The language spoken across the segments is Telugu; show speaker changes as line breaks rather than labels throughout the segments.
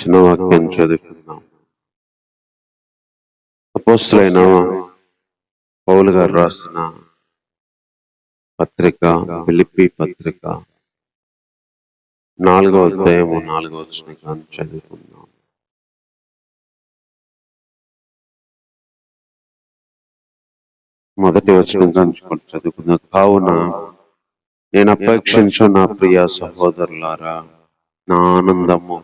చిన్న వాక్యం చదువుకుందాం. అపోస్తలుడైన పౌలు గారు రాసిన పత్రిక ఫిలిప్పీ పత్రిక 4వ అధ్యాయము 4వ వచనం చదువుకుందాం. మొదటి వచనం కంచుకొని చదువుకుందాం. కావున నేను అపేక్షించు నా ప్రియ సహోదరులారా, నా ఆనందము,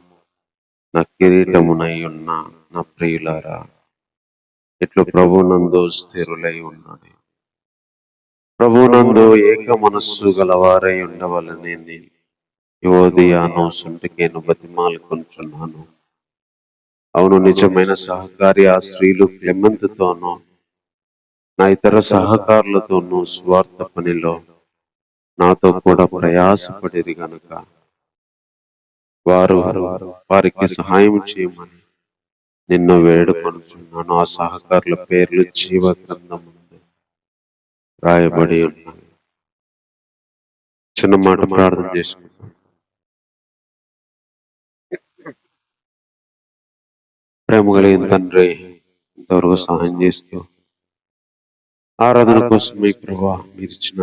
నా కిరీటమునై ఉన్న నా ప్రియులారా, ఇట్లు ప్రభునందు స్థిరులై ఉన్నది. ప్రభునందు ఏక మనస్సు గలవారై ఉండవలనని యువోదియాను సుంటికేను బతిమాలుకుంటున్నాను. అవును, నిజమైన సహకారి ఆ స్త్రీలు క్లెమెంతుతోనూ నా ఇతర సహకారులతోనూ స్వార్థ పనిలో నాతో కూడా ప్రయాసపడిరి గనుక వారికి సహాయం చేయమని నిన్ను వేడుకొనుచున్నాను. ఆ సహకారుల పేర్లు జీవ గ్రంథము రాయబడి ఉన్నాయి. చిన్న మాట ప్రార్థన చేసుకుంటాం. ప్రేమ కలిగిన తండ్రి, ఇంతవరకు సహాయం చేస్తూ ఆరాధన కోసమై ప్రభా మీరు ఇచ్చిన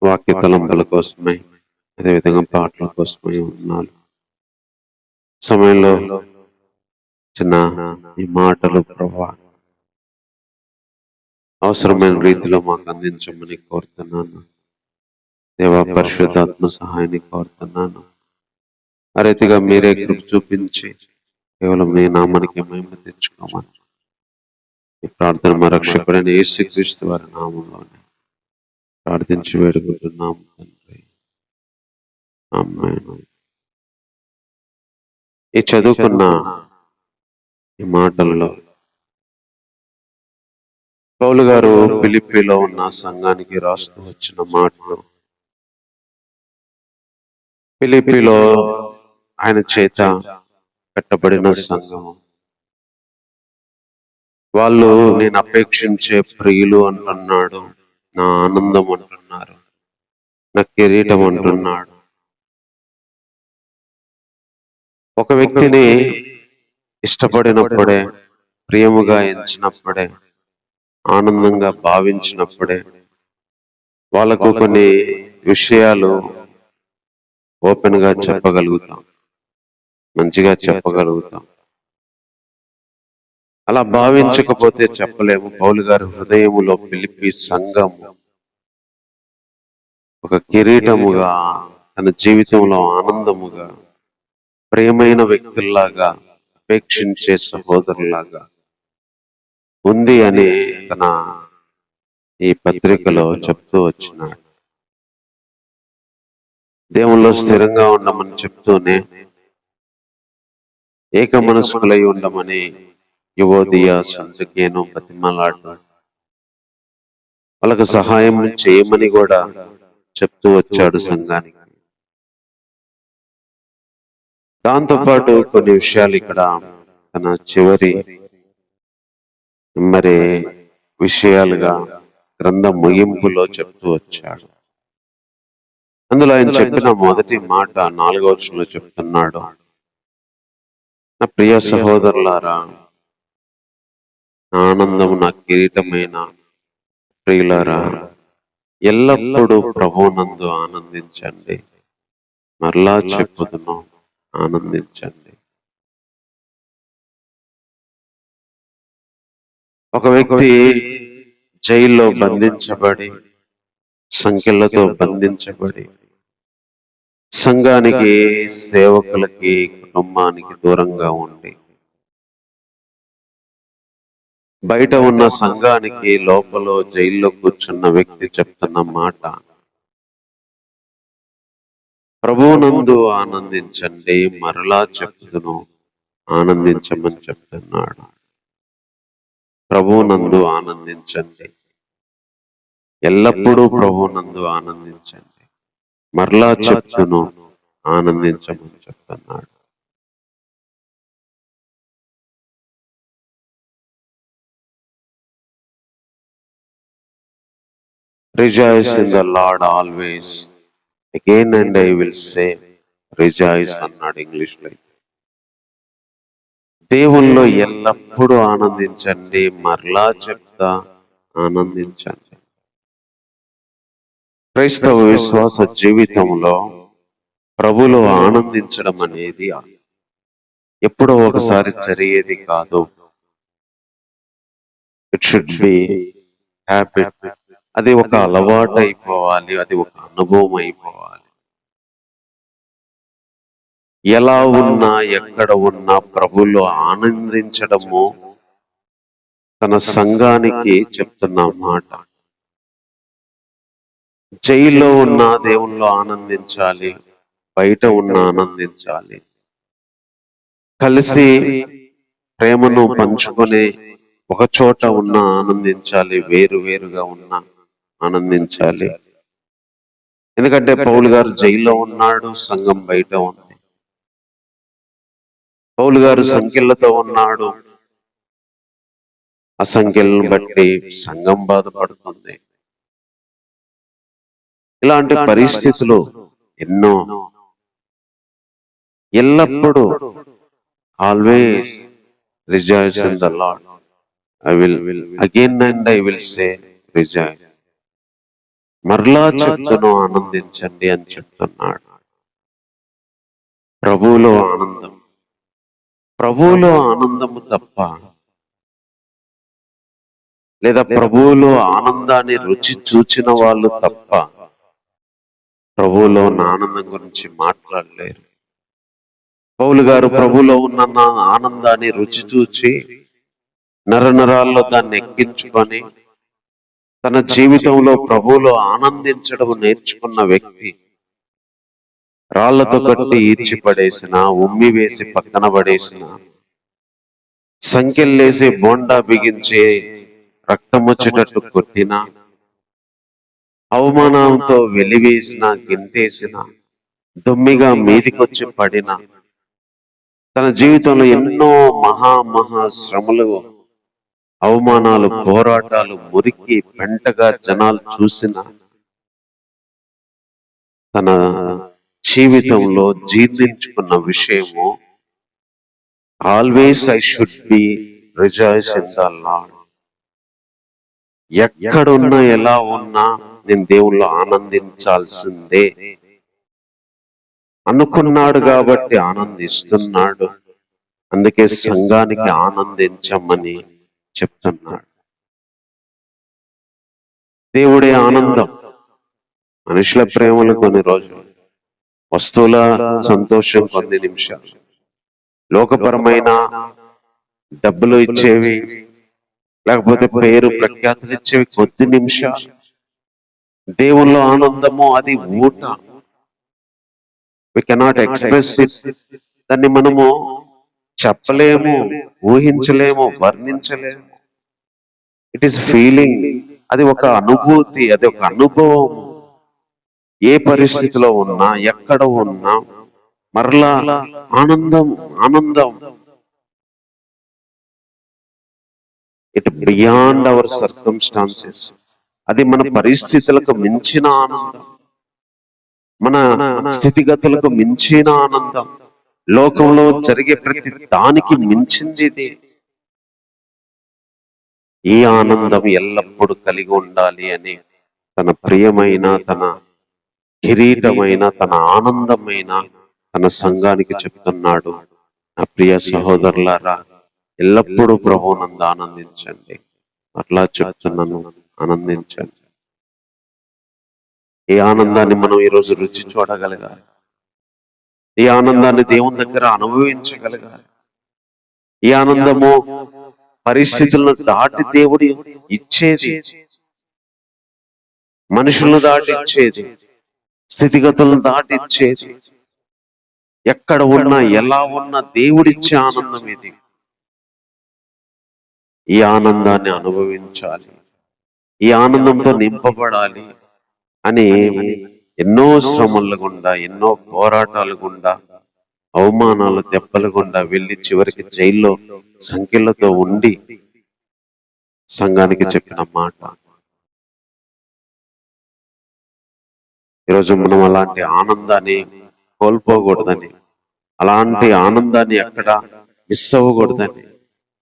వాక్య తలంపుల కోసమై, అదేవిధంగా పాటల కోసమై ఉన్నాను. సమయంలో చిన్న ఈ మాటలు ప్రభా అవసరమైన రీతిలో మాకు అందించమని కోరుతున్నాను. దేవా, పరిశుద్ధాత్మ సహాయాన్ని కోరుతున్నాను. ఆ రీతిగా మీరే కృప చూపించి కేవలం మీ నామానికి మహిమ తెచ్చుకోమని ఈ ప్రార్థన మా రక్షకుడైన యేసుక్రీస్తు వారి నామంలోనే ప్రార్థించి వేడుకుంటున్నాము తండ్రి. ఆమేన్. ఈ చదువుకున్న ఈ మాటల్లో పౌలు గారు ఫిలిప్పీలో ఉన్న సంఘానికి రాస్తూ వచ్చిన మాటలు, ఫిలిప్పీలో ఆయన చేత కట్టబడిన సంఘము, వాళ్ళు నేను అపేక్షించే ప్రియులు అంటున్నాడు, నా ఆనందం అంటున్నారు, నా కిరీటం అంటున్నాడు. ఒక వ్యక్తిని ఇష్టపడినప్పుడే, ప్రియముగా ఎంచినప్పుడే, ఆనందంగా భావించినప్పుడే వాళ్ళకు కొన్ని విషయాలు ఓపెన్ గా చెప్పగలుగుతాం, మంచిగా చెప్పగలుగుతాం. అలా భావించకపోతే చెప్పలేము. పౌలు గారి హృదయములో ఫిలిప్పీ సంఘము ఒక కిరీటముగా, తన జీవితంలో ఆనందముగా, ప్రియమైన వ్యక్తుల్లాగా, అపేక్షించే సహోదరులాగా ఉంది అని తన ఈ పత్రికలో చెప్తూ వచ్చినాడు. దేవుల్లో స్థిరంగా ఉండమని చెప్తూనే ఏక మనస్కులై ఉండమని యువోదియా సంతకేను బతిమలాడు, వాళ్ళకు సహాయం చేయమని కూడా చెప్తూ వచ్చాడు సంఘానికి. దాంతోపాటు కొన్ని విషయాలు ఇక్కడ తన చివరి విషయాలుగా గ్రంథ ముగింపులో చెప్తూ వచ్చాడు. అందులో ఆయన చెప్పిన మొదటి మాట 4వ వచనంలో చెప్తున్నాడు, నా ప్రియ సహోదరులారా, నా ఆనందము, నా కిరీటమైన ప్రియులారా, ఎల్లప్పుడూ ప్రభువునందు ఆనందించండి. మరలా చెప్పుదును, ఆనందించండి. ఒక వ్యక్తి జైల్లో బంధించబడి, సంఖ్యలతో బంధించబడి, సంఘానికి, సేవకులకి, కుటుంబానికి దూరంగా ఉండి, బయట ఉన్న సంఘానికి లోపల జైల్లో కూర్చున్న వ్యక్తి చెప్తున్న మాట, ప్రభువునందు ఆనందించండి, మరలా చెప్తును, ఆనందించమని చెప్తున్నాడు. ప్రభువునందు ఆనందించండి, ఎల్లప్పుడూ ప్రభువునందు ఆనందించండి, మరలా చెప్తును, ఆనందించమని చెప్తున్నాడు. Rejoice in the Lord always. Again and I will say, rejoice అన్నాడు ఇంగ్లీష్లో. దేవుల్లో ఎల్లప్పుడూ ఆనందించండి. మరలా చెప్తా, ఆనందించండి. క్రైస్తవ విశ్వాస జీవితంలో ప్రభులో ఆనందించడం అనేది ఎప్పుడో ఒకసారి జరిగేది కాదు. It should be habit. అది ఒక అలవాటు అయిపోవాలి, అది ఒక అనుభవం అయిపోవాలి. ఎలా ఉన్నా ఎక్కడ ఉన్నా ప్రభులో ఆనందించడము తన సంఘానికి చెప్తున్న మాట. జైల్లో ఉన్న దేవుల్లో ఆనందించాలి, బయట ఉన్న ఆనందించాలి. కలిసి ప్రేమను పంచుకొని ఒక చోట ఉన్న ఆనందించాలి, వేరు వేరుగా ఉన్న ఆనందించాలి. ఎందుకంటే పౌలు గారు జైల్లో ఉన్నాడు, సంఘం బయట ఉంది. పౌలు గారు సంఖ్యలతో ఉన్నాడు, ఆ సంఖ్యలను బట్టి సంఘం బాధపడుతుంది. ఇలాంటి పరిస్థితులు ఎన్నో. ఎల్లప్పుడూ always rejoice in the lord. I will again and I will say rejoice. మరలా చెప్తును, ఆనందించండి అని చెప్తున్నాడు. ప్రభువులో ఆనందం, ప్రభువులో ఆనందము తప్ప, లేదా ప్రభువులో ఆనందాన్ని రుచి చూచిన వాళ్ళు తప్ప ప్రభువులో ఉన్న ఆనందం గురించి మాట్లాడలేరు. పౌలు గారు ప్రభువులో ఉన్న ఆనందాన్ని రుచి చూచి నరనరాల్లో దాన్ని ఎక్కించుకొని తన జీవితంలో ప్రభువులో ఆనందించడం నేర్చుకున్న వ్యక్తి. రాళ్లతో కట్టి ఈడ్చి పడేసిన, ఉమ్మి వేసి పక్కన పడేసిన, సంఖ్యలేసి బోండా బిగించి రక్తమొచ్చేటట్టు కొట్టిన, అవమానంతో వెలివేసిన, గింటేసిన, దొమ్మిగా మీదికొచ్చి పడిన, తన జీవితంలో ఎన్నో మహా శ్రమలు, అవమానాలు, పోరాటాలు, మురికి పెంటగా జనాలు చూసిన తన జీవితంలో జీర్ణించుకున్న విషయము, always I should be rejoice in the lord. ఎక్కడున్నా ఎలా ఉన్నా నేను దేవుల్లో ఆనందించాల్సిందే అనుకున్నాడు కాబట్టి ఆనందిస్తున్నాడు. అందుకే సంఘానికి ఆనందించమని చెప్తున్నాడు. దేవుడే ఆనందం. మనుషుల ప్రేమలు కొన్ని రోజులు, వస్తువుల సంతోషం కొన్ని నిమిషాలు, లోకపరమైన డబ్బులు ఇచ్చేవి, లేకపోతే పేరు ప్రఖ్యాతులు ఇచ్చేవి కొద్ది నిమిషాలు. దేవుల్లో ఆనందము అది ఊట. We cannot express it. దాన్ని మనము చెప్పలేము, ఊహించలేము, వర్ణించలేము. It is feeling. అది ఒక అనుభూతి, అది ఒక అనుభవం. ఏ పరిస్థితిలో ఉన్నా, ఎక్కడ ఉన్నా మరలా ఆనందం, ఆనందం. It beyond our circumstances. అది మన పరిస్థితులకు మించిన ఆనందం, మన స్థితిగతులకు మించిన ఆనందం, లోకంలో జరిగే ప్రతి దానికి మించింది ఇది. ఈ ఆనందం ఎల్లప్పుడూ కలిగి ఉండాలి అని తన ప్రియమైన, తన కిరీటమైన, తన ఆనందమైన తన సంఘానికి చెప్తున్నాడు. నా ప్రియ సహోదరులారా, ఎల్లప్పుడూ ప్రభువునందు ఆనందించండి. అట్లా చెప్తున్నాను, ఆనందించండి. ఈ ఆనందాన్ని మనం ఈరోజు రుచి చూడగలగాలి. ఈ ఆనందాన్ని దేవుని దగ్గర అనుభవించగలగాలి. ఈ ఆనందము పరిస్థితులను దాటి దేవుడు ఇచ్చేది, మనుషులను దాటి ఇచ్చేది, స్థితిగతులను దాటి ఇచ్చేది. ఎక్కడ ఉన్నా, ఎలా ఉన్నా దేవుడిచ్చే ఆనందం ఇది. ఈ ఆనందాన్ని అనుభవించాలి, ఈ ఆనందంతో నింపబడాలి అని ఎన్నో శ్రమల గుండా, ఎన్నో పోరాటాలు గుండా, అవమానాలు, దెబ్బలు గుండా వెళ్ళి చివరికి జైల్లో సంఖ్యలతో ఉండి సంఘానికి చెప్పిన మాట. ఈరోజు మనం అలాంటి ఆనందాన్ని కోల్పోకూడదని, అలాంటి ఆనందాన్ని ఎక్కడ మిస్ అవ్వకూడదని,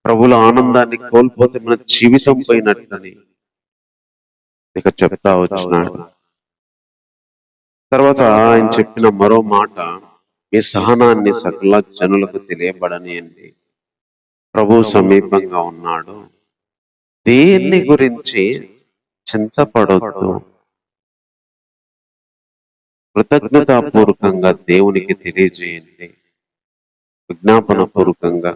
ప్రభుల ఆనందాన్ని కోల్పోతే మన జీవితం పోయినట్లని ఇక చెప్తా వచ్చినాడు. తర్వాత ఆయన చెప్పిన మరో మాట, మీ సహనాన్ని సకల జనులకు తెలియబడనియండి, ప్రభు సమీపంగా ఉన్నాడు, దేన్ని గురించి చింతపడొద్దు, కృతజ్ఞతాపూర్వకంగా దేవునికి తెలియజేయండి, విజ్ఞాపన పూర్వకంగా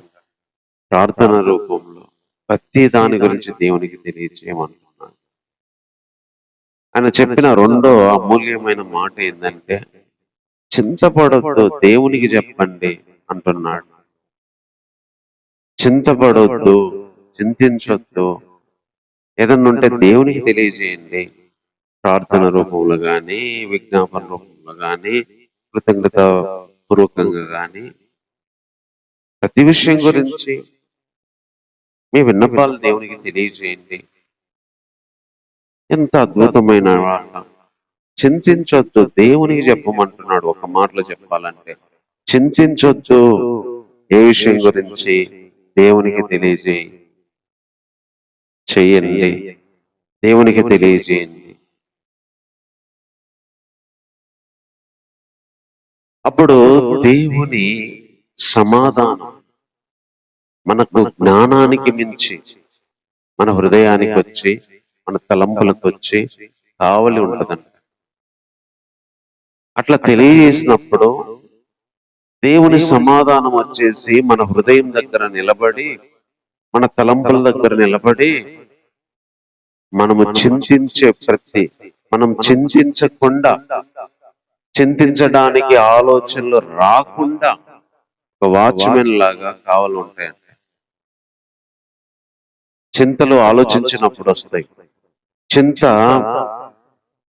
ప్రార్థన రూపంలో ప్రతి దాని గురించి దేవునికి తెలియజేయమంటున్నాడు. ఆయన చెప్పిన రెండో అమూల్యమైన మాట ఏంటంటే, చింతపడొద్దు, దేవునికి చెప్పండి అంటున్నాడు. చింతపడొద్దు, చింతించొద్దు, ఏదన్నా ఉంటే దేవునికి తెలియజేయండి, ప్రార్థన రూపంలో కానీ, విజ్ఞాపన రూపంలో కానీ, కృతజ్ఞత పూర్వకంగా కానీ, ప్రతి విషయం గురించి మీ విన్నపాలు దేవునికి తెలియజేయండి. ఎంత అద్భుతమైన మాట. చింతించొద్దు, దేవునికి చెప్పమంటున్నాడు. ఒక మాటలో చెప్పాలంటే, చింతించొద్దు, ఏ విషయం గురించి దేవునికి చెయ్యండి, దేవునికి తెలియజేయండి. అప్పుడు దేవుని సమాధానం మనకు జ్ఞానానికి మించి మన హృదయానికి వచ్చి, మన తలంపులకు వచ్చి కావలి ఉంటదంట. అట్లా తెలియజేసినప్పుడు దేవుని సమాధానం వచ్చేసి మన హృదయం దగ్గర నిలబడి, మన తలంపుల దగ్గర నిలబడి, మనం చింతించకుండా, చింతించడానికి ఆలోచనలు రాకుండా ఒక వాచ్మెన్ లాగా కావాలి ఉంటాయంట. చింతలు ఆలోచించినప్పుడు వస్తాయి, చింత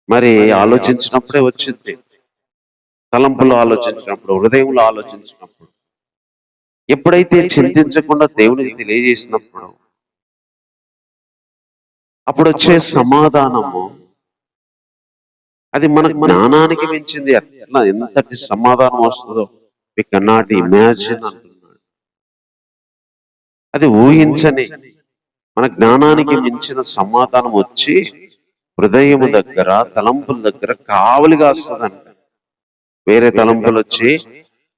మరి ఆలోచించినప్పుడే వచ్చింది, తలంపులు ఆలోచించినప్పుడు, హృదయంలో ఆలోచించినప్పుడు. ఎప్పుడైతే చింతించకుండా దేవునికి తెలియజేసినప్పుడు అప్పుడు వచ్చే సమాధానము అది మన జ్ఞానానికి మించింది. అట్లా ఎంతటి సమాధానం వస్తుందో వి కెన్ నాట్ ఇమాజిన్ అంటున్నాడు. అది ఊహించని, మన జ్ఞానానికి మించిన సమాధానం వచ్చి హృదయం దగ్గర, తలంపుల దగ్గర కావలిగా వస్తుందంట. వేరే తలంపులు వచ్చి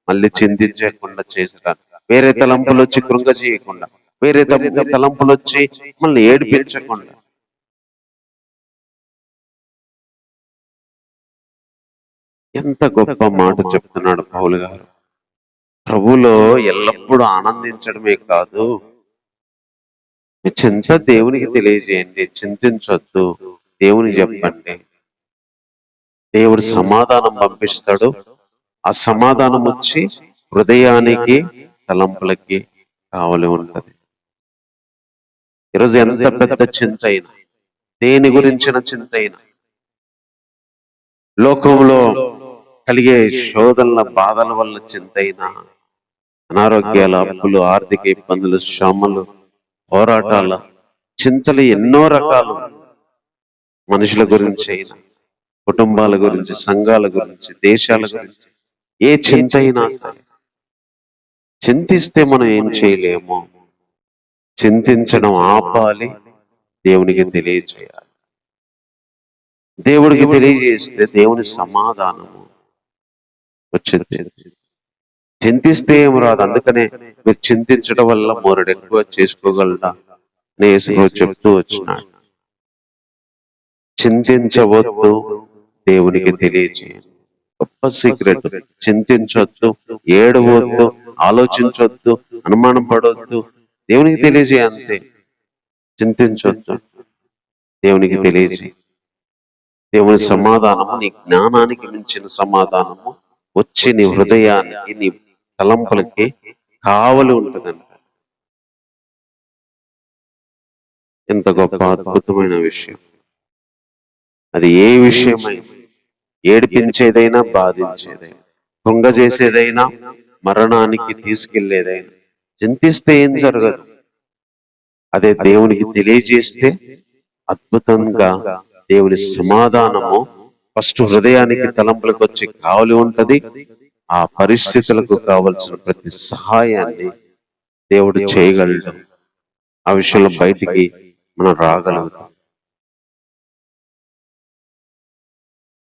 మళ్ళీ చింతించకుండా చేసడానికి, వేరే తలంపులు వచ్చి కృంగ చేయకుండా, వేరే తలంపులు వచ్చి మళ్ళీ ఏడిపించకుండా. ఎంత గొప్ప మాట చెప్తున్నాడు పౌలు గారు. ప్రభులో ఎల్లప్పుడూ ఆనందించడమే కాదు, మీ చింత దేవునికి తెలియజేయండి, చింతించొద్దు, దేవునికి చెప్పండి. దేవుడు సమాధానం పంపిస్తాడు. ఆ సమాధానం వచ్చి హృదయానికి, తలంపులకి కావలి ఉంటది. ఈరోజు ఎంత పెద్ద చింత అయినా, దేని గురించిన చింత అయినా, లోకంలో కలిగే శోధనల, బాధల వల్ల చింత అయినా, అనారోగ్యాల, అప్పులు, ఆర్థిక ఇబ్బందులు, శ్రమలు, పోరాటాల చింతలు ఎన్నో రకాలు, మనుషుల గురించి అయినా, కుటుంబాల గురించి, సంఘాల గురించి, దేశాల గురించి, ఏ చింత అయినా సరే, చింతిస్తే మనం ఏం చేయలేము. చింతించడం ఆపాలి, దేవునికి తెలియజేయాలి. దేవుడికి తెలియజేస్తే దేవుని సమాధానము వచ్చింది. చింతిస్తే ఏం రాదు. అందుకనే మీరు చింతించడం వల్ల మోరడు ఎక్కువ చేసుకోగలడా యేసు చెప్తూ వచ్చినాడు. చింతించవద్దు, దేవునికి తెలియజేయండి. గొప్ప సీక్రెట్. చింతించొద్దు, ఏడవద్దు, ఆలోచించొద్దు, అనుమానం పడవద్దు, దేవునికి తెలియజేయ. అంతే. చింతించొద్దు, దేవునికి తెలియజేయ. దేవుని సమాధానము, నీ జ్ఞానానికి మించిన సమాధానము వచ్చి నీ హృదయానికి, నీ తలంపులకి కావలి ఉంటుందంట. ఎంత గొప్ప అద్భుతమైన విషయం. అది ఏ విషయమైనా, ఏడిపించేదైనా, బాధించేదైనా, కృంగజేసేదైనా, మరణానికి తీసుకెళ్లేదైనా, చింతిస్తే ఏం జరగదు. అదే దేవునికి తెలియజేస్తే అద్భుతంగా దేవుని సమాధానము ఫస్ట్ హృదయానికి, తలంపులకు వచ్చి కావలి ఉంటది. ఆ పరిస్థితులకు కావలసిన ప్రతి సహాయాన్ని దేవుడు చేయగలడు. ఆ విషయంలో బయటికి మనం రాగలుగుతాం.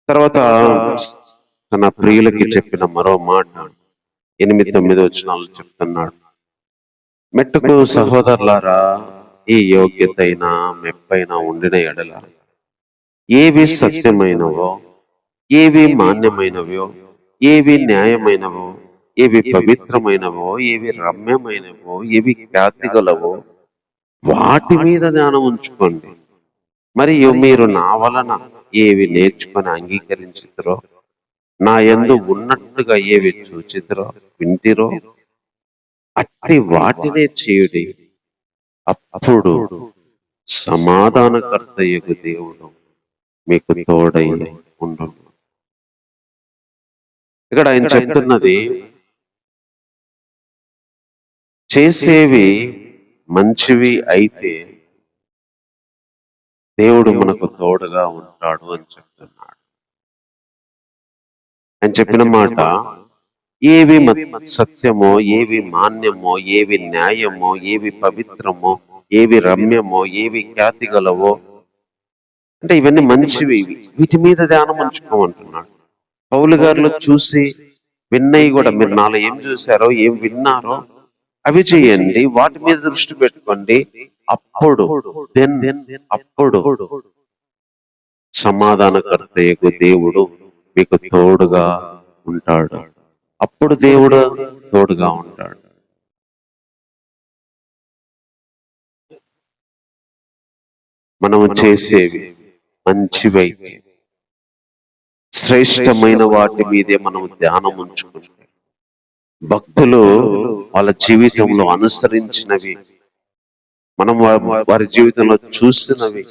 తర్వాత తన ప్రియులకి చెప్పిన మరో మాట 8-9 వచనాలు చెప్తున్నాడు. మెట్టుకు సహోదరులారా, ఈ యోగ్యతైన మెప్పైన ఉండిన ఎడల ఏవి సత్యమైనవో, ఏవి మాన్యమైనవో, ఏవి న్యాయమైనవో, ఏవి పవిత్రమైనవో, ఏవి రమ్యమైనవో, ఏవి ఖ్యాతి గలవో వాటి మీద ధ్యానం ఉంచుకోండి. మరియు మీరు నా వలన ఏవి నేర్చుకొని అంగీకరించుతారో, నా యందు ఉన్నట్టుగా ఏవి చూచితిరో వింటిరో అట్టి వాటినే చేయుడి. అప్పుడు సమాధానకర్తయగు దేవుడు మీకు తోడై ఉండును. ఇక్కడ ఆయన చెప్తున్నది, చేసేవి మంచివి అయితే దేవుడు మనకు తోడుగా ఉంటాడు అని చెప్తున్నాడు. ఆయన చెప్పిన మాట, ఏవి సత్యమో, ఏవి మాన్యమో, ఏవి న్యాయమో, ఏవి పవిత్రమో, ఏవి రమ్యమో, ఏవి ఖ్యాతి గలవో, అంటే ఇవన్నీ మంచివి, వీటి మీద ధ్యానం ఉంచుకోమంటున్నాడు. పౌలు గారిలో చూసి విన్నవి కూడా మీరు నాలో ఏం చూసారో, ఏం విన్నారో అవి చేయండి, వాటి మీద దృష్టి పెట్టుకోండి. అప్పుడు అప్పుడు సమాధానకర్తయకు దేవుడు మీకు తోడుగా ఉంటాడు. అప్పుడు దేవుడు తోడుగా ఉంటాడు. మనము చేసేవి మంచివైతే, శ్రేష్టమైన వాటి మీదే మనం ధ్యానం ఉంచుకుంటే, భక్తులు వాళ్ళ జీవితంలో అనుసరించినవి, మనం వారి జీవితంలో చూసినవి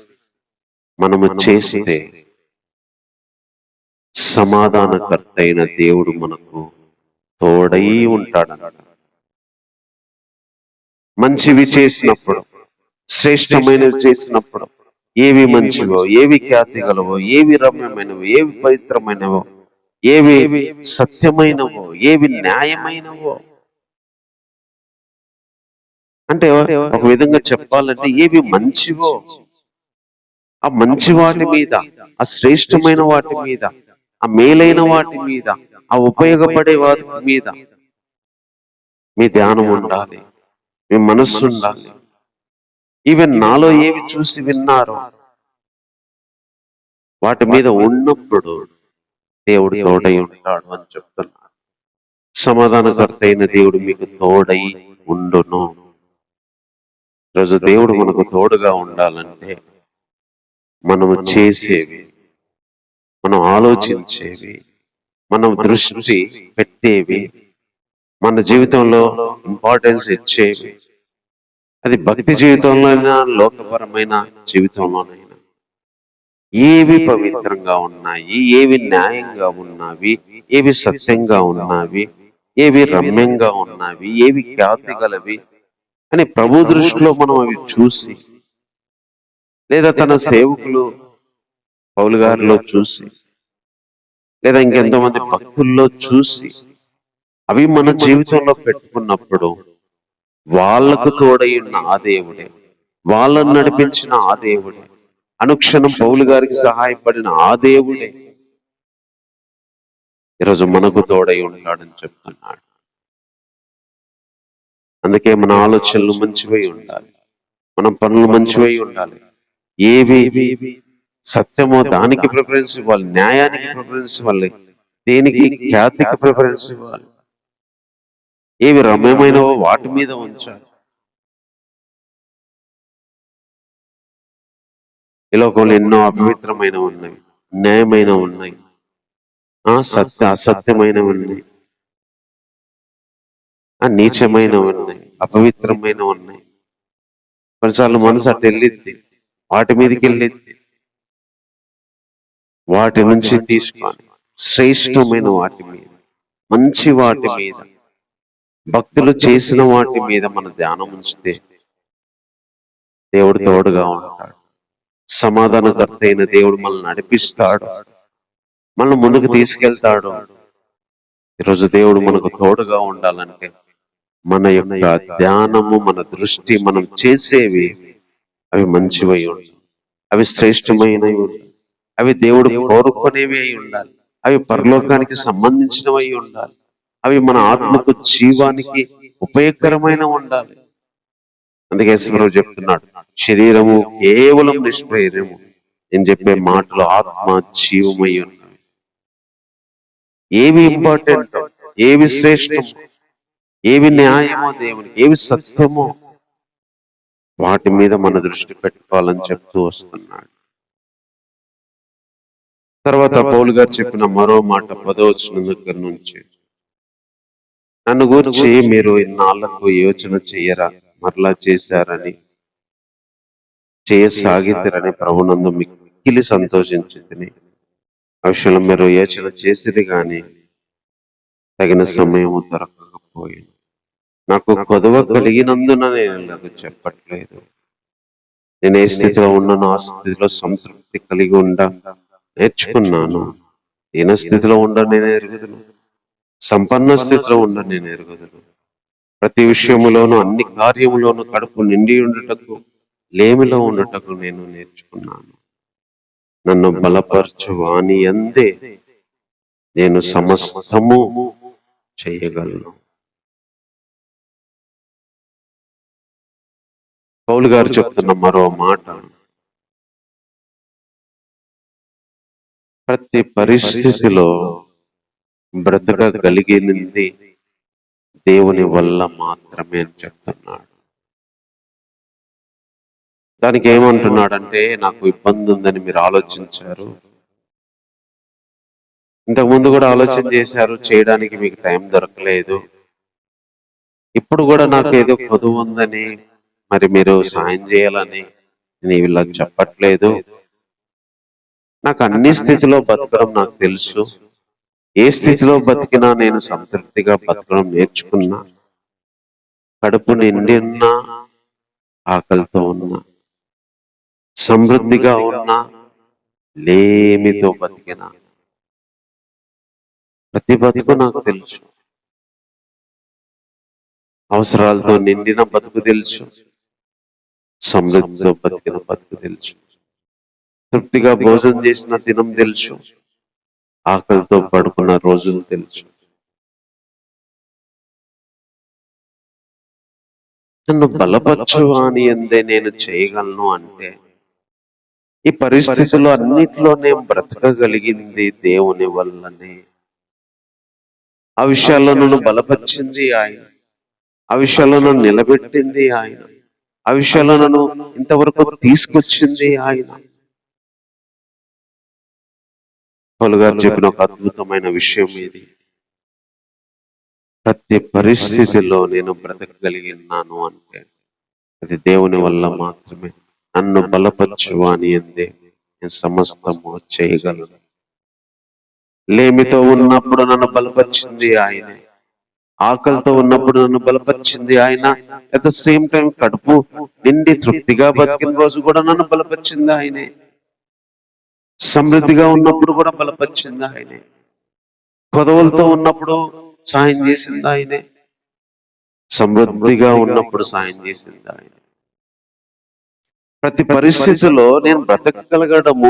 మనము చేస్తే సమాధానకర్త అయిన దేవుడు మనకు తోడై ఉంటాడన్నమాట. మంచివి చేసినప్పుడు, శ్రేష్టమైనవి చేసినప్పుడు, ఏవి మంచివో, ఏవి ఖ్యాతి గలవో, ఏవి రమ్యమైనవో, ఏవి పవిత్రమైనవో, ఏవి సత్యమైనవో, ఏవి న్యాయమైనవో, అంటే ఒక విధంగా చెప్పాలంటే ఏవి మంచివో ఆ మంచి వాటి మీద, ఆ శ్రేష్టమైన వాటి మీద, ఆ మేలైన వాటి మీద, ఆ ఉపయోగపడే వాటి మీద మీ ధ్యానం ఉండాలి, మీ మనస్సు ఉండాలి. ఈవెన్ నాలో ఏవి చూసి విన్నారో వాటి మీద ఉన్నప్పుడు దేవుడు తోడై ఉంటాడు అని చెప్తున్నాడు. సమాధానకర్త అయిన దేవుడు మీకు తోడై ఉండును. ఈరోజు దేవుడు మనకు తోడుగా ఉండాలంటే మనము చేసేవి, మనం ఆలోచించేవి, మనం దృష్టి పెట్టేవి, మన జీవితంలో ఇంపార్టెన్స్ ఇచ్చేవి, అది భక్తి జీవితంలోనైనా లోకపరమైన జీవితంలోనైనా, ఏవి పవిత్రంగా ఉన్నాయి, ఏవి న్యాయంగా ఉన్నవి, ఏవి సత్యంగా ఉన్నవి, ఏవి రమ్యంగా ఉన్నవి, ఏవి ఖ్యాతి గలవి అని ప్రభు దృష్టిలో మనం అవి చూసి, లేదా తన సేవకులు పౌలు గారిలో చూసి, లేదా ఇంకెంతోమంది భక్తుల్లో చూసి అవి మన జీవితంలో పెట్టుకున్నప్పుడు వాళ్లకు తోడై ఉన్న ఆ దేవుడే, వాళ్ళను నడిపించిన ఆ దేవుడే, అనుక్షణం పౌలు గారికి సహాయపడిన ఆ దేవుడే ఈరోజు మనకు తోడై ఉంటాడని చెప్తున్నాడు. అందుకే మన ఆలోచనలు మంచివై ఉండాలి, మన పనులు మంచివై ఉండాలి. ఏవి సత్యమో దానికి ప్రిఫరెన్స్ ఇవ్వాలి, న్యాయానికి ప్రిఫరెన్స్ ఇవ్వాలి, దేనికి ఖ్యాతికి ప్రిఫరెన్స్ ఇవ్వాలి, ఏవి రమ్యమైనవో వాటి మీద ఉంచాలి. ఈ లోకంలో ఎన్నో అపవిత్రమైన ఉన్నాయి, న్యాయమైన ఉన్నాయి, అసత్యమైన ఉన్నాయి, నీచమైన ఉన్నాయి, అపవిత్రమైన ఉన్నాయి. కొన్నిసార్లు మనసు అటు వెళ్ళిద్ది, వాటి మీదకి వెళ్ళిద్ది. వాటి నుంచి తీసుకొని శ్రేష్టమైన వాటి మీద, మంచి వాటి మీద, భక్తులు చేసిన వాటి మీద మన ధ్యానం ఉంచితే దేవుడు తోడుగా ఉంటాడు. సమాధానకర్త అయిన దేవుడు మనల్ని నడిపిస్తాడు, మనల్ని ముందుకు తీసుకెళ్తాడు. ఈరోజు దేవుడు మనకు తోడుగా ఉండాలంటే మన యొక్క ధ్యానము, మన దృష్టి, మనం చేసేవి అవి మంచివై ఉండాలి, అవి శ్రేష్టమైనవి ఉండాలి, అవి దేవుడు కోరుకునేవి అయి ఉండాలి, అవి పరలోకానికి సంబంధించినవి అయి ఉండాలి, అవి మన ఆత్మకు జీవానికి ఉపయోగకరమైన ఉండాలి. అందుకే యేసుప్రభువు చెప్తున్నాడు, శరీరము కేవలం నిష్ప్రయోజనము, నేను చెప్పే మాటలు ఆత్మ జీవమై ఉన్నవి. ఏవి ఇంపార్టెంట్, ఏవి శ్రేష్టము, ఏవి న్యాయమో దేవునికి, ఏవి సత్యమో వాటి మీద మన దృష్టి పెట్టుకోవాలని చెప్తూ వస్తున్నాడు. తర్వాత పౌలు గారు చెప్పిన మరో మాట 10వ వచనం దగ్గర నుంచి, నన్ను గూర్చి మీరు ఇన్నాళ్లకు యోచన చెయ్యరా, మరలా చేశారని చేయసాగిద్దరని ప్రభునందు మిక్కిలి సంతోషించింది. ఆ విషయంలో మీరు యోచన చేసిది కానీ తగిన సమయము దొరకకపోయింది. నాకు కొదవ కలిగినందున నేను ఇలాగ చెప్పట్లేదు. నేను ఏ స్థితిలో ఉన్నానో ఆ స్థితిలో సంతృప్తి కలిగి ఉండ నేర్చుకున్నాను. దీన స్థితిలో ఉండ నేను ఎరుగుదును, సంపన్న స్థితిలో ఉండ నేను ఎరుగుదును. ప్రతి విషయములోను అన్ని కార్యములోను కడుపు నిండి ఉండుటకు, లేమిలో ఉండుటకు నేను నేర్చుకున్నాను. నన్ను బలపరచు వాని యందే నేను సమస్తము చేయగలను. పౌలు గారు చెప్తున్న మరో మాట, ప్రతి పరిస్థితిలో బ్రతకగలిగినది దేవుని వల్ల మాత్రమే అని చెప్తున్నాడు. దానికి ఏమంటున్నాడంటే, నాకు ఇబ్బంది ఉందని మీరు ఆలోచించారు, ఇంతకుముందు కూడా ఆలోచన చేశారు, చేయడానికి మీకు టైం దొరకలేదు. ఇప్పుడు కూడా నాకు ఏదో కొదువు ఉందని మరి మీరు సాయం చేయాలని నేను ఇలా చెప్పట్లేదు. నాకు అన్ని స్థితిలో బతకడం నాకు తెలుసు. ఏ స్థితిలో బతికినా నేను సంతృప్తిగా బతకడం నేర్చుకున్నా. కడుపు నిండి ఉన్నా, ఆకలితో ఉన్నా, సమృద్ధిగా ఉన్నా, లేమితో బతికినా, ప్రతి బతుకు నాకు తెలుసు. అవసరాలతో నిండిన బతుకు తెలుసు, సమృద్ధితో బతికిన బతుకు తెలుసు. తృప్తిగా భోజనం చేసిన దినం తెలుసు, ఆకలితో పడుకున్న రోజులు తెలుసు. నన్ను బలపరచు అని అందే నేను చేయగలను అంటే, ఈ పరిస్థితుల్లో అన్నిటిలో నేను బ్రతకగలిగింది దేవుని వల్లనే. ఆ విషయాల్లో నన్ను బలపరిచింది ఆయన, ఆ విషయాల్లో నన్ను నిలబెట్టింది ఆయన, ఆ విషయాల్లో నన్ను ఇంతవరకు తీసుకొచ్చింది ఆయన. పౌలు గారు చెప్పిన ఒక అద్భుతమైన విషయం ఇది. ప్రతి పరిస్థితిలో నేను బ్రతకగలిగినాను అంటే అది దేవుని వల్ల మాత్రమే. నన్ను బలపరచు అని అందే నేను సమస్తము చేయగలను. లేమితో ఉన్నప్పుడు నన్ను బలపరిచింది ఆయనే, ఆకలితో ఉన్నప్పుడు నన్ను బలపరిచింది ఆయన. అట్ ద సేమ్ టైం కడుపు నిండి తృప్తిగా బతికిన రోజు కూడా నన్ను బలపరిచింది ఆయనే, సమృద్ధిగా ఉన్నప్పుడు కూడా బలపరిచింది ఆయనే, కొదవలతో ఉన్నప్పుడు సాయం చేసింది ఆయనే, సమృద్ధిగా ఉన్నప్పుడు సాయం చేసింది ఆయన. ప్రతి పరిస్థితిలో నేను బ్రతకగలగడము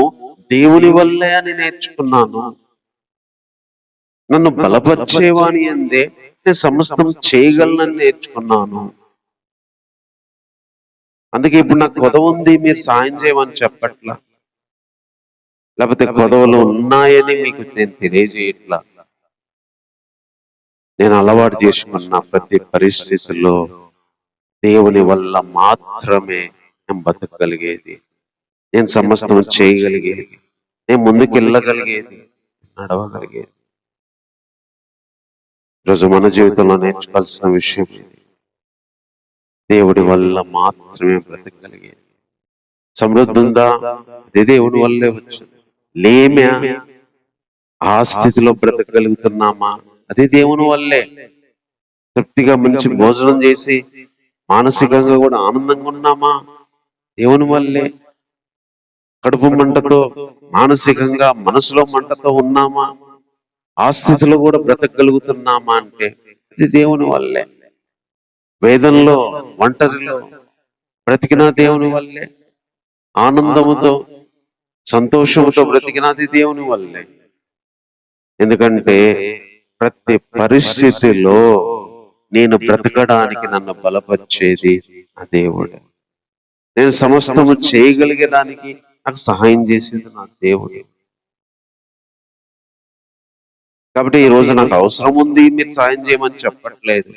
దేవుని వల్లే అని నేర్చుకున్నాను. నన్ను బలపరిచేవాని అందే నేను సమస్తం చేయగలనని నేర్చుకున్నాను. అందుకే ఇప్పుడు నాకు కొదవ ఉంది, మీరు సాయం చేయమని చెప్పట్లా, లేకపోతే కొదవలు ఉన్నాయని మీకు నేను తెలియజేయట్లా. నేను అలవాటు చేసుకున్న ప్రతి పరిస్థితుల్లో దేవుని వల్ల మాత్రమే నేను బతకగలిగేది, నేను సమస్తం చేయగలిగేది, నేను ముందుకు వెళ్ళగలిగేది, నడవగలిగేది. ఈరోజు మన జీవితంలో నేర్చుకోవాల్సిన విషయం దేవుడి వల్ల మాత్రమే బ్రతకగలిగేది. సమృద్ధి ఉందా, అది దేవుడి వల్లే వచ్చింది. లేమ్యా, ఆ స్థితిలో బ్రతకగలుగుతున్నామా, అది దేవుని వల్లే. తృప్తిగా మంచి భోజనం చేసి మానసికంగా కూడా ఆనందంగా ఉన్నామా, దేవుని వల్లే. కడుపు మంటతో మానసికంగా మనసులో మంటతో ఉన్నామా, ఆ స్థితిలో కూడా బ్రతకగలుగుతున్నామా అంటే ఇది దేవుని వల్లే. వేదనలో, ఒంటరిలో బ్రతికిన దేవుని వల్లే. ఆనందముతో, సంతోషముతో బ్రతికినది దేవుని వల్లే. ఎందుకంటే ప్రతి పరిస్థితిలో నేను బ్రతకడానికి నన్ను బలపరిచేది ఆ దేవుడు. నేను సమస్తము చేయగలిగేదానికి నాకు సహాయం చేసింది నా దేవుడు. కాబట్టి ఈ రోజు నాకు అవసరం ఉంది, మీరు సహాయం చేయమని చెప్పట్లేదు.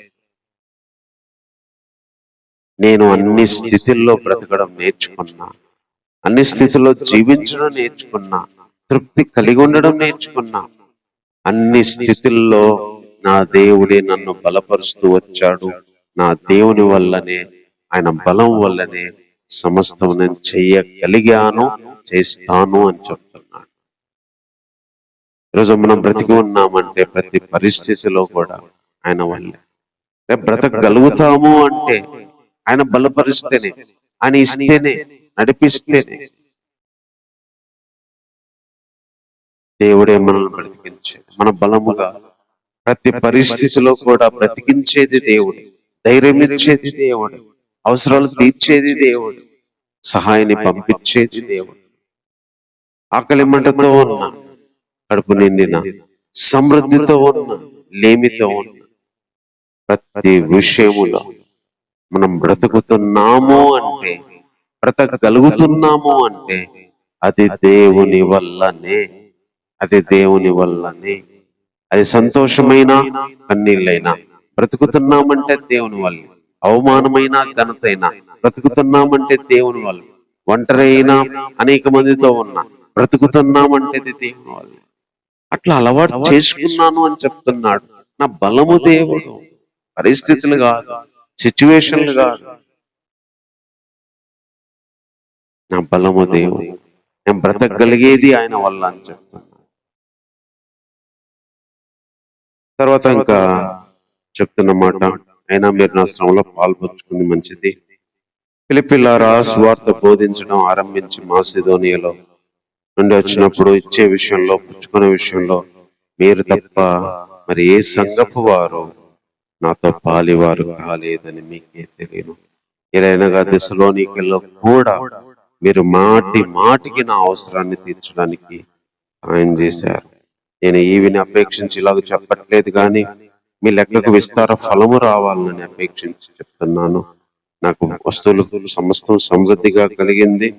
నేను అన్ని స్థితిల్లో బ్రతకడం నేర్చుకున్నా, అన్ని స్థితిలో జీవించడం నేర్చుకున్నా, తృప్తి కలిగి ఉండడం నేర్చుకున్నా. అన్ని స్థితిల్లో నా దేవుడే నన్ను బలపరుస్తూ వచ్చాడు. నా దేవుని వల్లనే, ఆయన బలం వల్లనే సమస్తం నేను చెయ్యగలిగాను, చేస్తాను అని చెప్తున్నాడు. ఈరోజు మనం బ్రతికి ఉన్నామంటే ప్రతి పరిస్థితిలో కూడా ఆయన వల్లే. బ్రతకగలుగుతాము అంటే ఆయన బలపరిస్తేనే, ఆయన ఇస్తేనే, నడిపిస్తేనే. దేవుడే మనల్ని బ్రతికించేది, మన బలముగా ప్రతి పరిస్థితిలో కూడా బ్రతికించేది దేవుడు, ధైర్యం ఇచ్చేది దేవుడు, అవసరాలు తీర్చేది దేవుడు, సహాయాన్ని పంపించేది దేవుడు. ఆకలి మంటతో ఉన్నా, కడుపు నిండిన, సమృద్ధితో ఉన్న, లేమితో ఉన్న, ప్రతి విషయములో మనం బ్రతుకుతున్నాము అంటే, బ్రతకగలుగుతున్నాము అంటే అది దేవుని వల్లనే. అది దేవుని వల్లనే. అది సంతోషమైన, కన్నీళ్ళైనా బ్రతుకుతున్నామంటే దేవుని వల్ల. అవమానమైన, ఘనతైనా బ్రతుకుతున్నామంటే దేవుని వల్ల. ఒంటరి అయినా, అనేక మందితో ఉన్నా బ్రతుకుతున్నామంటే అది దేవుని వల్ల. అట్లా అలవాటు చేసుకున్నాను అని చెప్తున్నాడు. నా బలము దేవుడు, పరిస్థితులు కాదు, సిచ్యువేషన్లు కాదు. నా బలము దేవుడు, నేను బ్రతకగలిగేది ఆయన వల్ల అని చెప్తున్నాను. తర్వాత ఇంకా చెప్తున్నమాట, అయినా మీరు నా శ్రమలో పాల్పంచుకుంది మంచిది. ఫిలిప్పీయులారా, సువార్త బోధించడం ఆరంభించి మాసిదోనియాలో నుండి వచ్చినప్పుడు ఇచ్చే విషయంలో, పుచ్చుకునే విషయంలో మీరు తప్ప మరి ఏ సంఘపు వారు నాతో పాలివారు కాలేదని మీకే తెలియను. ఇలానగా దెస్సలోనికలో కూడా మీరు మాటికి నా అవసరాన్ని తీర్చడానికి సాయం చేశారు. నేను ఈవిని అపేక్షించి ఇలాగ చెప్పట్లేదు, కానీ మీ లెక్కకు విస్తార ఫలము రావాలని అపేక్షించి చెప్తున్నాను. నాకు వస్తువులు సమస్తం సమృద్ధిగా కలిగింది.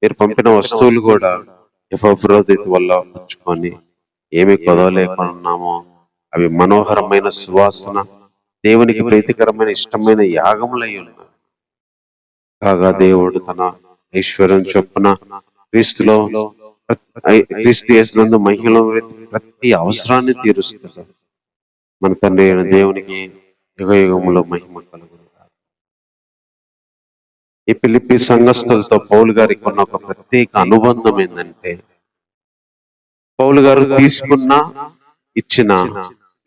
మీరు పంపిన వస్తువులు కూడా ఎపఫ్రోదితు వల్ల పుచ్చుకొని ఏమి కొదవలేకున్నామో అవి మనోహరమైన సువాసన, దేవునికి ప్రీతికరమైన ఇష్టమైన యాగములై ఉన్నాయి. కాగా దేవుడు తన ఐశ్వర్యం చొప్పున క్రీస్తు యేసునందు మహిమలో ప్రతి అవసరాన్ని తీరుస్తాడు. మన తండ్రి అయిన దేవునికి యుగయుగములో మహిమ కలుగును. ఈ ఫిలిప్పీ సంఘస్థులతో పౌలు గారికి ఉన్న ఒక ప్రత్యేక అనుబంధం ఏంటంటే, పౌలు గారు తీసుకున్న, ఇచ్చిన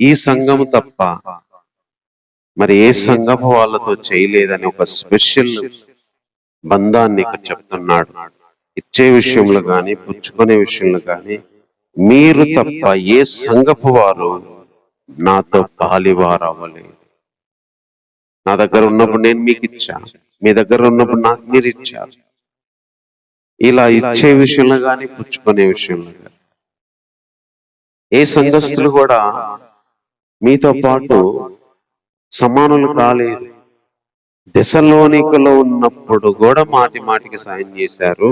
ఈ సంఘము తప్ప మరి ఏ సంఘము వాళ్ళతో చేయలేదని ఒక స్పెషల్ బంధాన్ని ఇక్కడ చెప్తున్నాడు. ఇచ్చే విషయంలో గాని, పుచ్చుకునే విషయంలో గాని మీరు తప్ప ఏ సంఘపు వారు నాతో పాలివారు అవ్వలేదు. నా దగ్గర ఉన్నప్పుడు నేను మీకు ఇచ్చాను, మీ దగ్గర ఉన్నప్పుడు నాకు మీరు ఇచ్చారు. ఇలా ఇచ్చే విషయంలో గాని, పుచ్చుకునే విషయంలో గాని ఏ సంఘస్థులు కూడా మీతో పాటు సమానులు కాలేదు. దెస్సలోనికలో ఉన్నప్పుడు కూడా మాటికి సాయం చేశారు.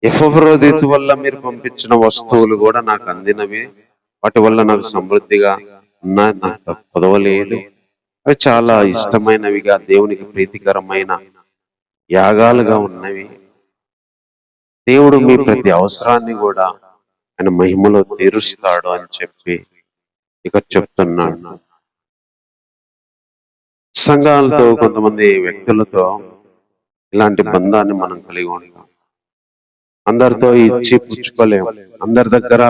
ఎపఫ్రోదితు వల్ల మీరు పంపించిన వస్తువులు కూడా నాకు అందినవి, వాటి వల్ల నాకు సమృద్ధిగా ఉన్నాయి, నాకు కొదవలేదు. అవి చాలా ఇష్టమైనవిగా, దేవునికి ప్రీతికరమైన యాగాలుగా ఉన్నవి. దేవుడు మీ ప్రతి అవసరాన్ని కూడా ఆయన మహిమలో తీరుస్తాడు అని చెప్పి ఇక్కడ చెప్తున్నాడు. సంఘాలతో, కొంతమంది వ్యక్తులతో ఇలాంటి బంధాన్ని మనం కలిగి ఉంటాం. అందరితో ఇచ్చి పుచ్చుకోలేము, అందరి దగ్గర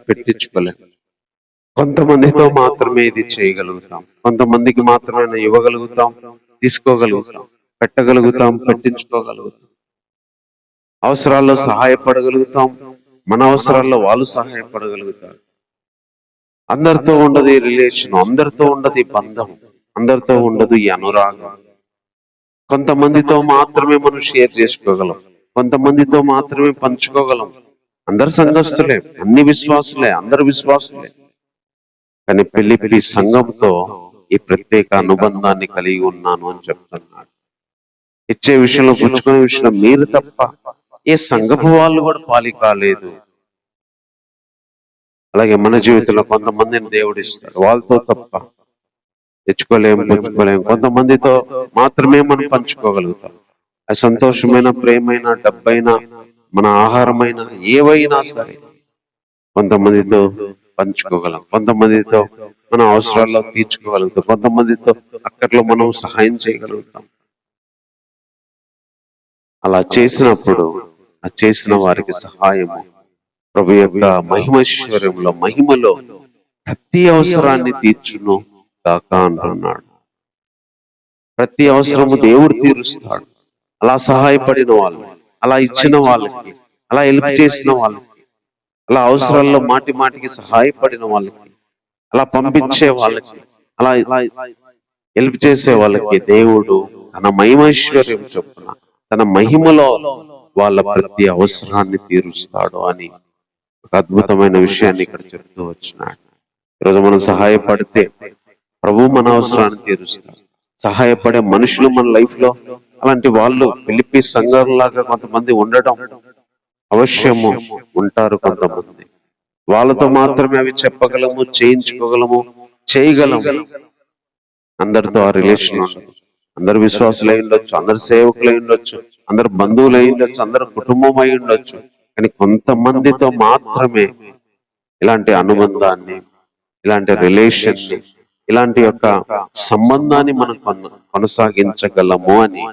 పెట్టించుకోలేము. కొంతమందితో మాత్రమే ఇది చేయగలుగుతాం, కొంతమందికి మాత్రమే ఇవ్వగలుగుతాం, తీసుకోగలుగుతాం, పెట్టగలుగుతాం, పెట్టించుకోగలుగుతాం. అవసరాల్లో సహాయపడగలుగుతాం, మన అవసరాల్లో వాళ్ళు సహాయపడగలుగుతారు. అందరితో ఉండదు ఈ రిలేషన్, అందరితో ఉండదు ఈ బంధం, అందరితో ఉండదు ఈ అనురాగం. కొంతమందితో మాత్రమే మనం షేర్ చేసుకోగలం, కొంతమందితో మాత్రమే పంచుకోగలం. అందరు సంఘస్థులే, అన్ని విశ్వాసులే, అందరు విశ్వాసులే. కానీ ఫిలిప్పీ సంఘంతో ఈ ప్రత్యేక అనుబంధాన్ని కలిగి ఉన్నాను అని చెప్తున్నాడు. ఇచ్చే విషయంలో, పుచ్చుకునే విషయంలో మీరు తప్ప ఏ సంఘపు వాళ్ళు కూడా పాలి కాలేదు. అలాగే మన జీవితంలో కొంతమందిని దేవుడు ఇస్తాడు, వాళ్ళతో తప్ప తెచ్చుకోలేము, పుచ్చుకోలేము. కొంతమందితో మాత్రమే మనం పంచుకోగలుగుతాం. అది సంతోషమైన, ప్రేమైన, డబ్బైనా, మన ఆహారమైన, ఏవైనా సరే కొంతమందితో పంచుకోగలం, కొంతమందితో మన అవసరాల్లో తీర్చుకోగలుగుతాం, కొంతమందితో అక్కట్లో మనం సహాయం చేయగలుగుతాం. అలా చేసినప్పుడు ఆ చేసిన వారికి సహాయము ప్రభు యొక్క మహిమైశ్వర్యంలో, మహిమలో ప్రతి అవసరాన్ని తీర్చును కాక అంటున్నాడు. ప్రతి అవసరము దేవుడు తీరుస్తాడు. అలా సహాయపడిన వాళ్ళు, అలా ఇచ్చిన వాళ్ళకి, అలా హెల్ప్ చేసిన వాళ్ళకి, అలా అవసరాల్లో మాటి మాటికి సహాయపడిన వాళ్ళకి, అలా పంపించే వాళ్ళకి, అలా హెల్ప్ చేసే వాళ్ళకి దేవుడు తన మహిమైశ్వర్యం చొప్పున, తన మహిమలో వాళ్ళ ప్రతి అవసరాన్ని తీరుస్తాడు అని ఒక అద్భుతమైన విషయాన్ని ఇక్కడ చెప్తూ వచ్చినాడు. ఈరోజు మనం సహాయపడితే ప్రభు మన అవసరాన్ని తీరుస్తాడు. సహాయపడే మనుషులు మన లైఫ్ లో అలాంటి వాళ్ళు ఫిలిప్పీ సంఘంలాగా కొంతమంది ఉండడం అవశ్యము ఉంటారు. కొంతమంది వాళ్ళతో మాత్రమే అవి చెప్పగలము, చేయించుకోగలము, చేయగలము. అందరితో ఆ రిలేషన్ ఉండదు. అందరు విశ్వాసులు అయి ఉండొచ్చు, అందరు సేవకులు అయి ఉండొచ్చు, అందరు బంధువులు అయి ఉండొచ్చు, అందరు కుటుంబం అయి ఉండొచ్చు. కానీ కొంతమందితో మాత్రమే ఇలాంటి అనుబంధాన్ని, ఇలాంటి రిలేషన్ ని, ఇలాంటి యొక్క సంబంధాన్ని మనం కొనసాగించగలము అని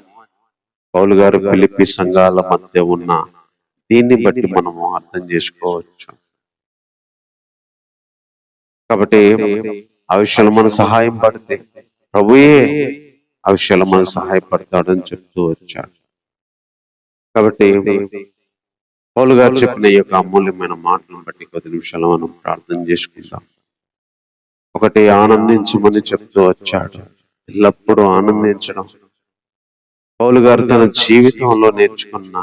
పౌలు గారు ఫిలిప్పీ సంఘాల మధ్య ఉన్న దీన్ని బట్టి మనము అర్థం చేసుకోవచ్చు. కాబట్టి ఆ విషయంలో మనం సహాయం పడితే ప్రభుయే ఆ విషయంలో మనం సహాయపడతాడని చెప్తూ వచ్చాడు. కాబట్టి పౌలు గారు చెప్పిన ఈ యొక్క అమూల్యమైన మాటలను బట్టి కొద్ది నిమిషాలు మనం ప్రార్థన చేసుకుందాం. ఒకటి, ఆనందించమని చెప్తూ వచ్చాడు. ఎల్లప్పుడూ ఆనందించడం పౌలు గారు తన జీవితంలో నేర్చుకున్న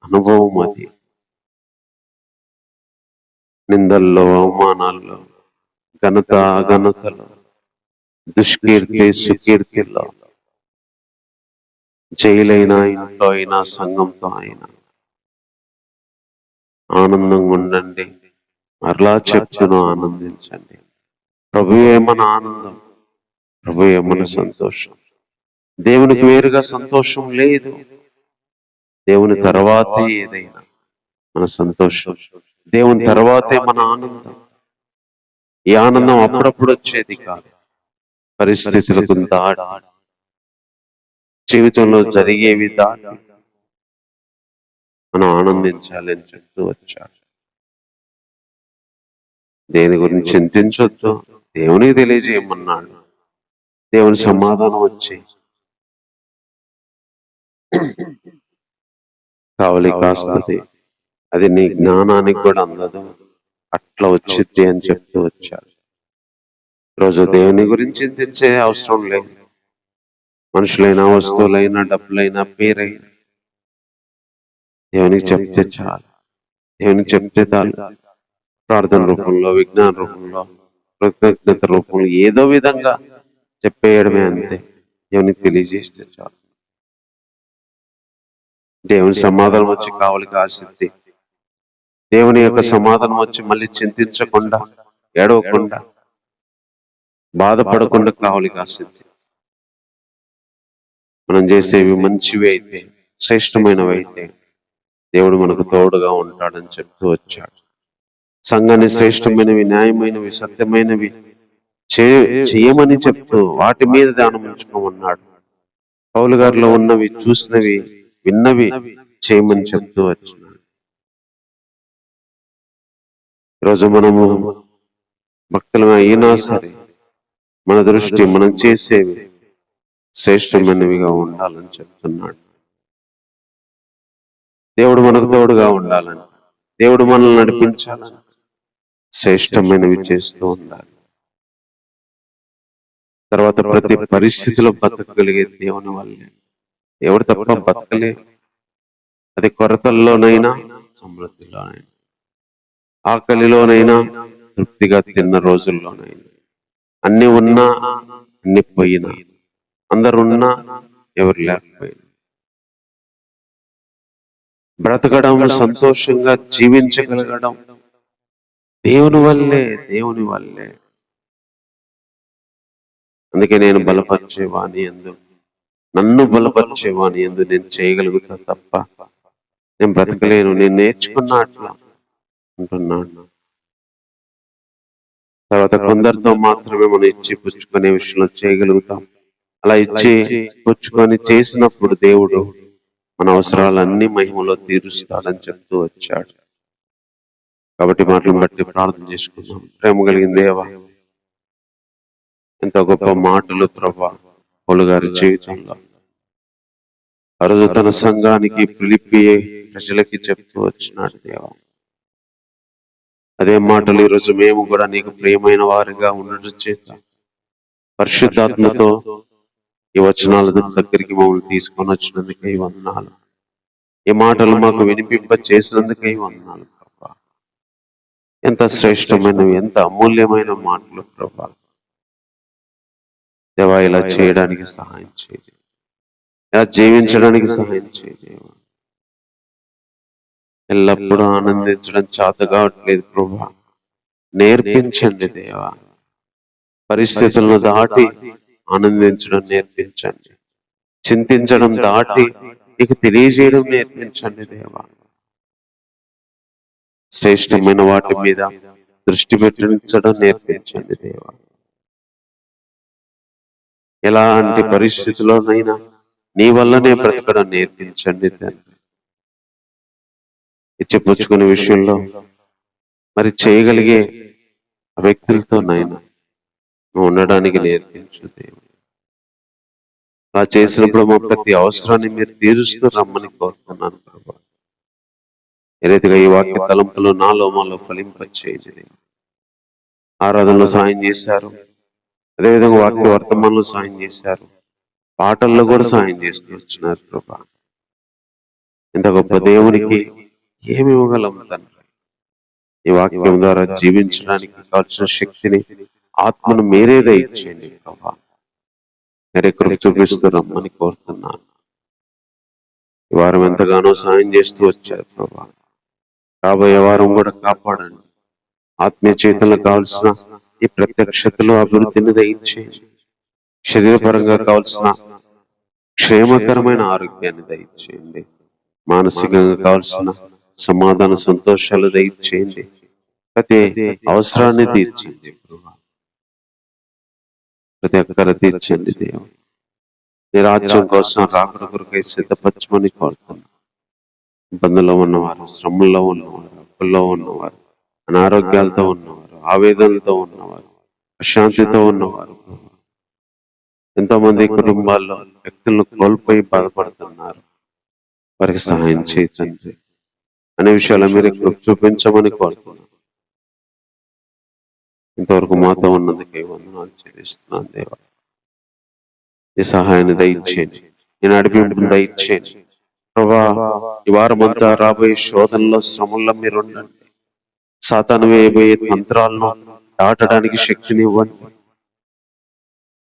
అనుభవం అది. నిందల్లో, అవమానాల్లో, ఘనత అఘనతలో, దుష్కీర్తి సుకీర్తిలో, జైలైనా, ఇంట్లో అయినా, సంఘంతో అయినా ఆనందంగా ఉండండి. మరలా చెప్తును, ఆనందించండి. ప్రభువే మన ఆనందం, ప్రభువే మన సంతోషం. దేవునికి వేరుగా సంతోషం లేదు. దేవుని తర్వాతే ఏదైనా మన సంతోషం, దేవుని తర్వాతే మన ఆనందం. ఈ ఆనందం అప్పుడప్పుడు వచ్చేది కాదు, పరిస్థితులకు దాటి, జీవితంలో జరిగేవి దాటి మనం ఆనందించాలి అని చెప్తూ వచ్చాడు. దేని గురించి చింతించొద్దు, దేవునికి తెలియజేయమన్నాడు. దేవుని సమాధానం వచ్చి కావలి కాస్తుంది, అది నీ జ్ఞానానికి కూడా అందదు, అట్లా వచ్చింది అని చెప్తూ వచ్చాడు. రోజు దేవుని గురించి చింతించే అవసరం లేదు. మనుషులైనా, వస్తువులైనా, డబ్బులైనా, పేరైనా దేవునికి చెప్తే చాలు. దేవునికి చెప్తే చాలు. ప్రార్థన రూపంలో, విజ్ఞాన రూపంలో, కృతజ్ఞత రూపంలో, ఏదో విధంగా చెప్పేయడమే అంతే. దేవునికి తెలియజేస్తే చాలు. దేవుని సమాధానం వచ్చి కావలికి ఆశిద్ది. దేవుని యొక్క సమాధానం వచ్చి మళ్ళీ చింతించకుండా, ఏడవకుండా, బాధపడకుండా కావలికి ఆశిద్ది. మనం చేసేవి మంచివి అయితే, శ్రేష్టమైనవి అయితే దేవుడు మనకు తోడుగా ఉంటాడని చెప్తూ వచ్చాడు. సంఘాన్ని శ్రేష్టమైనవి, న్యాయమైనవి, సత్యమైనవి చేయమని చెప్తూ వాటి మీద ధ్యానం ఉంచుకోమన్నాడు. పౌలు గారిలో ఉన్నవి, చూసినవి, విన్నవి చేయమని చెప్తూ వచ్చినాడు. ఈరోజు మనము భక్తులమే అయినా సరే మన దృష్టి, మనం చేసేవి శ్రేష్టమైనవిగా ఉండాలని చెప్తున్నాడు. దేవుడు మనకు తోడుగా ఉండాలని, దేవుడు మనల్ని నడిపించాలని శ్రేష్టమైనవి చేస్తూ ఉండాలి. తర్వాత ప్రతి పరిస్థితిలో బతకగలిగే దేవుని వల్లే. దేవుడు తప్ప బతకలే. అది కొరతల్లోనైనా సమృద్ధిలోనైనా, ఆకలిలోనైనా తృప్తిగా తిన్న రోజుల్లోనైనా, అన్ని ఉన్నా అన్ని పోయినా, అందరున్నా ఎవరు లేకపోయినా బ్రతకడం, సంతోషంగా జీవించగలగడం దేవుని వల్లే, దేవుని వల్లే. అందుకే నేను బలపరిచేవాని ఎందు, నన్ను బలపరిచేవాని ఎందు నేను చేయగలుగుతా తప్ప నేను బ్రతకలేను. నేను నేర్చుకున్నా అట్లా అంటున్నాను. తర్వాత కొందరితో మాత్రమే మనం ఇచ్చి పుచ్చుకునే విషయంలో చేయగలుగుతాం. అలా ఇచ్చి పుచ్చుకొని చేసినప్పుడు దేవుడు మన అవసరాలన్నీ మహిమలో తీరుస్తాడని చెప్తూ వచ్చాడు. కాబట్టి మాటలను బట్టి ప్రార్థన చేసుకుందాం. ప్రేమ కలిగిన దేవా, ఎంత గొప్ప మాటలు ప్రభా పౌలు గారి జీవితంలో ఆ రోజు తన సంఘానికి, ఫిలిప్పీ ప్రజలకి చెప్తూ వచ్చినాడు దేవా. అదే మాటలు ఈరోజు మేము కూడా నీకు ప్రియమైన వారిగా ఉండడం చేత పరిశుద్ధాత్మతో ఈ వచనాల దగ్గరికి మమ్మల్ని తీసుకొని వచ్చినందుకై వందనాలు. ఈ మాటలు మాకు వినిపింప చేసినందుకై వందనాలు ప్రభా. ఎంత శ్రేష్టమైనవి, ఎంత అమూల్యమైన మాటలు ప్రభా. దేవా, ఇలా చేయడానికి సహాయం చేయండి, ఇలా జీవించడానికి సహాయం చేయండి. ఎల్లప్పుడూ ఆనందించడం చేత కావట్లేదు ప్రభా, నేర్పించండి దేవా. పరిస్థితులను దాటి ఆనందించడం నేర్పించండి, చింతించడం దాటి నీకు తెలియజేయడం నేర్పించండి దేవా. శ్రేష్టమైన వాటి మీద దృష్టి పెట్టించడం నేర్పించండి దేవా. ఎలాంటి పరిస్థితుల్లోనైనా నీ వల్లనే బ్రతకడం నేర్పించండి తండ్రి. ఇచ్చిపుచ్చుకునే విషయంలో మరి చేయగలిగే వ్యక్తులతోనైనా నువ్వు ఉండడానికి నేర్పించు దేవుడు. అలా చేసినప్పుడు మా ప్రతి అవసరాన్ని మీరు తీరుస్తూ రమ్మని కోరుతున్నాను ప్రభా. ఏ రీతిగా ఈ వాక్య తలంపులు నాలో మాలో ఫలింపచేయండి. ఆరాధనలో సాయం చేశారు, అదేవిధంగా వాక్య వర్తమానంలో సాయం చేశారు, పాటల్లో కూడా సాయం చేస్తూ వచ్చినారు ప్రభా. ఇంత గొప్ప దేవునికి ఏమి ఇవ్వగలం తండ్రి? ఈ వాక్యం ద్వారా జీవించడానికి కావాల్సిన శక్తిని, ఆత్మను మీరే దయచేయండి ప్రభా. మీరే కృప చూపిస్తూ రమ్మని కోరుతున్నాను. ఈ వారం ఎంతగానో సాయం చేస్తూ వచ్చారు ప్రభా. రాబోయే వారం కూడా కాపాడండి. ఆత్మీయ చేతులకు కావలసిన ఈ ప్రత్యక్షతలో అభివృద్ధిని దయచేయండి. శరీరపరంగా కావలసిన క్షేమకరమైన ఆరోగ్యాన్ని దయచేయండి. మానసికంగా కావలసిన సమాధాన సంతోషాలు దయచేయండి. ప్రతి అవసరాన్ని తీర్చండి, ప్రతి అక్కర తీర్చండి దేవుడు. నీ రాజ్యం కోసం రాకడ కొరకై సిద్ధపరచమని కోరుతున్నాను. ఇబ్బందుల్లో ఉన్నవారు, శ్రమల్లో ఉన్నవారు, అప్పుల్లో ఉన్నవారు, అనారోగ్యాలతో ఉన్నవారు, ఆవేదనలతో ఉన్నవారు, అశాంతితో ఉన్నవారు, ఎంతో మంది కుటుంబాల్లో వ్యక్తులను కోల్పోయి బాధపడుతున్నారు. వారికి సహాయం చేయండి. అనే విషయాలు మీరు చూపించమని కోరుతున్నాను. ఇంతవరకు మాతో ఉన్నందుకే వందనాలు చెల్లిస్తున్నాను దేవా. ఈ సహాయాన్ని దయచేయండి, ఈ నడిపింపును దయచేయండి ప్రభా. ఈ వారం అంతా రాబోయే శోధనలో, శ్రమల్లో మీరు ఉండండి. సాతాను వేయబోయే తంత్రాలను దాటడానికి శక్తిని ఇవ్వండి.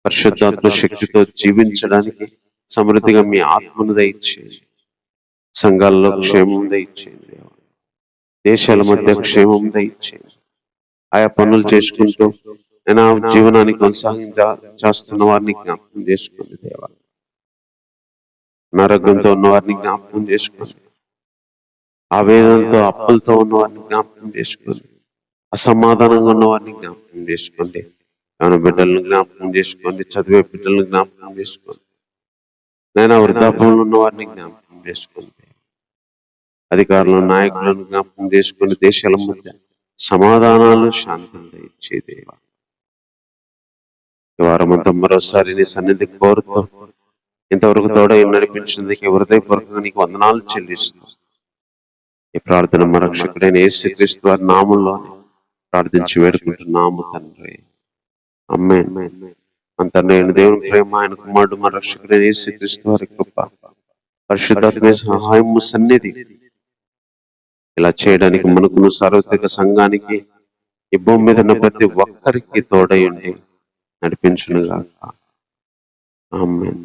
పరిశుద్ధాత్మ శక్తితో జీవించడానికి సమృద్ధిగా మీ ఆత్మను దయచేయండి. సంఘాల్లో క్షేమం దయచేయండి, దేశాల మధ్య క్షేమం దయచేయండి. ఆయా పనులు చేసుకుంటూ నేను జీవనాన్ని కొనసాగించేస్తున్న వారిని జ్ఞాపకం చేసుకోండి దేవా. అనారోగ్యంతో ఉన్న వారిని జ్ఞాపకం చేసుకోండి. ఆవేదనతో, అప్పులతో ఉన్న వారిని జ్ఞాపకం చేసుకోండి. అసమాధానంగా ఉన్న వారిని జ్ఞాపకం చేసుకోండి. ఏమైనా బిడ్డలను జ్ఞాపకం చేసుకోండి. చదివే బిడ్డలను జ్ఞాపకం చేసుకోండి. నేను వృద్ధాపంలో ఉన్న వారిని జ్ఞాపకం చేసుకోండి. అధికారులను, నాయకులను జ్ఞాపకం చేసుకుని దేశాల మధ్య సమాధానాలు, శాంతంగా ఇచ్చే దేవా. ఈ వారమంతా మరోసారి నీ సన్నిధి కోరుతూ ఇంతవరకు తోడ నడిపించినందుకు హృదయపూర్వకంగా నీకు వందనాలు చెల్లిస్తూ ఈ ప్రార్థన మా రక్షకుడైన యేసుక్రీస్తు వారి నామంలో ప్రార్థించి వేడుకుంటున్నాము తండ్రి. ఆమేన్. అంత నేను దేవుని ప్రేమ, ఆయన కుమారుడు మన రక్షకుడైన యేసుక్రీస్తు వారి కృప, పరిశుద్ధాత్మ సహాయము, సన్నిధి ఇలా చేయడానికి మనకును సార్వత్రిక సంఘానికి ఈ భూమి మీద ఉన్న ప్రతి ఒక్కరికి తోడయండి నడిపించునుగాక. ఆమేన్.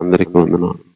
అందరికీ వందనాలు.